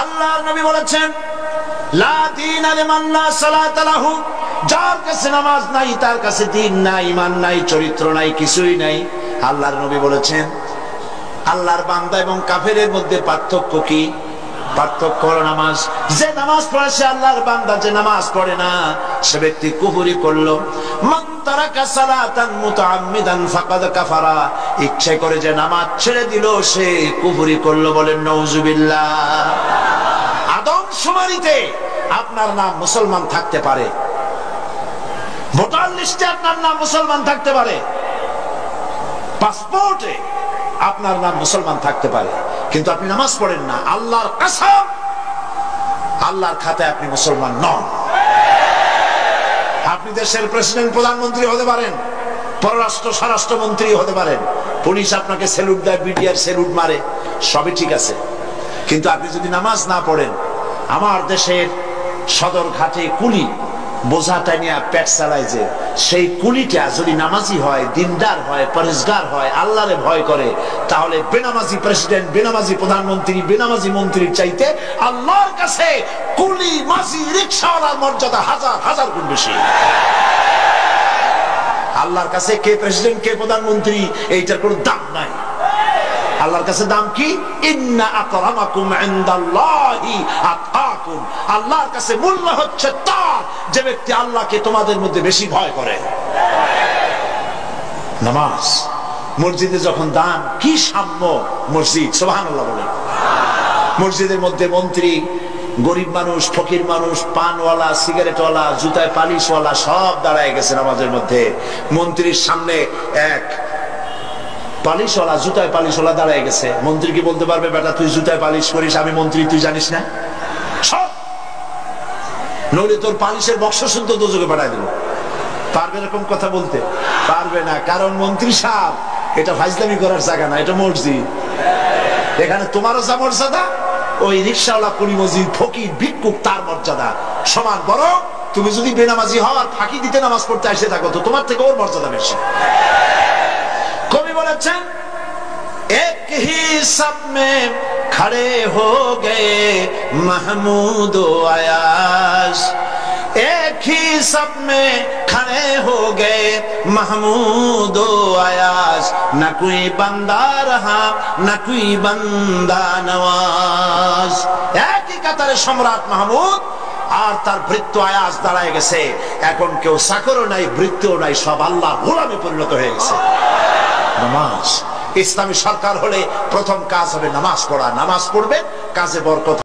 আল্লাহর নবী বলেছেন, লা দীনা লিমান লা সালাতা লাহু, যার কাছে নামাজ নাই তার কাছে দ্বীন নাই, ঈমান নাই, চরিত্র নাই, কিছুই নাই। আল্লাহর নবী বলেছেন, আল্লাহর বান্দা এবং কাফেরের মধ্যে পার্থক্য কি? পার্থক্য হলো নামাজ। যে নামাজ পড়ে সে আল্লাহর বান্দা, যে নামাজ পড়ে না সে ব্যক্তি কুফরি করলো। মান তারাকা সালাতান মুতাআম্মিদান ফাকাদ কাফারা, ইচ্ছা করে যে নামাজ ছেড়ে দিল সে কুফরি করলো। বলেন নাউজুবিল্লাহ। আদমশুমারিতে আপনার নাম মুসলমান থাকতে পারে, ভোটার লিস্টে আপনার নাম মুসলমান থাকতে পারে, পাসপোর্টে আপনার নাম মুসলমান থাকতে পারে, কিন্তু আপনি নামাজ পড়েন না, আল্লাহর কসম আল্লাহর খাতায় আপনি মুসলমান নন। আপনি দেশের প্রেসিডেন্ট, প্রধানমন্ত্রী হতে পারেন, পররাষ্ট্র স্বরাষ্ট্রমন্ত্রী হতে পারেন, পুলিশ আপনাকে স্যালুট দেয়, বিডিআর স্যালুট মারে, সবই ঠিক আছে, কিন্তু আপনি যদি নামাজ না পড়েন, আমার দেশের সদর ঘাটে কুলি বোঝাটা নিয়ে পেট চালায়, যে সেই কুলিটা যদি নামাজি হয়, দিনদার হয়, পরেশগার হয়, আল্লাহরে ভয় করে, তাহলে বেনামাজি প্রেসিডেন্ট, বেনামাজি প্রধানমন্ত্রী, বেনামাজি মন্ত্রীর চাইতে আল্লাহর কাছে কুলি, মাঝি, রিকশাওয়ালার মর্যাদা হাজার হাজার গুণ বেশি। আল্লাহর কাছে কে প্রেসিডেন্ট, কে প্রধানমন্ত্রী, এইটার কোনো দাম নাই। আল্লাহর কাছে দাম কি? ইন্না আকরামাকুম ইনদাল্লাহি আতকাকুম। আল্লাহর কাছে মূল্য হচ্ছে তার যে ব্যক্তি আল্লাহকে তোমাদের মধ্যে বেশি ভয় করে। নামাজ, মসজিদে যখন দান, কি সাম্য মসজিদ, সুবহানাল্লাহ বলেন। মসজিদের মধ্যে মন্ত্রী, গরিব মানুষ, ফকির মানুষ, পানওয়ালা, সিগারেটওয়ালা, জুতায় পালিশওয়ালা সব দাঁড়ায় গেছে নামাজের মধ্যে। মন্ত্রীর সামনে এক পালিশওয়ালা, জুতায় পালিশওয়ালা দাঁড়ায় গেছে। মন্ত্রী কি বলতে পারবে, বেটা তুই জুতায় পালিশ করিস, আমি মন্ত্রী, তুই জানিস না? সব নইলে তোর পালিশের বক্স শুদ্ধ দোজকে পাঠায় দেবো। পারবে এরকম কথা বলতে? পারবে না, কারণ মন্ত্রী সাহেব এটা ফাজলামি করার জায়গা না, এটা মসজিদ। এখানে তোমারও যা মর্যাদা, ওই রিকশাওয়ালা, কুলি, মসজিদ, ফকির, ভিক্ষুক তার মর্যাদা সমান। বরং তুমি যদি বেনামাজি হও আর ফাঁকি দিতে নামাজ পড়তে এসে থাকো, তো তোমার থেকে ওর মর্যাদা বেশি। কবি বলেছেন, এক হি সব মে খড়ে হো গে মাহমুদ ও আয়াশ, এক হি সব মে খড়ে হো গে মাহমুদ ও আয়াশ, না কোই বান্দা রহা না কোই বান্দা নওয়াজ। একই কাতারে সম্রাট মাহমুদ আর তার ভৃত্য আয়াজ দাঁড়ায় গেছে। এখন কেউ চাকরও নাই, ভৃত্যও নাই, সব আল্লাহর গোলামে পরিণত হয়ে গেছে। নামাজ, ইসলামী সরকার হলে প্রথম কাজ হবে নামাজ পড়া। নামাজ পড়বে, কাজে বরকত।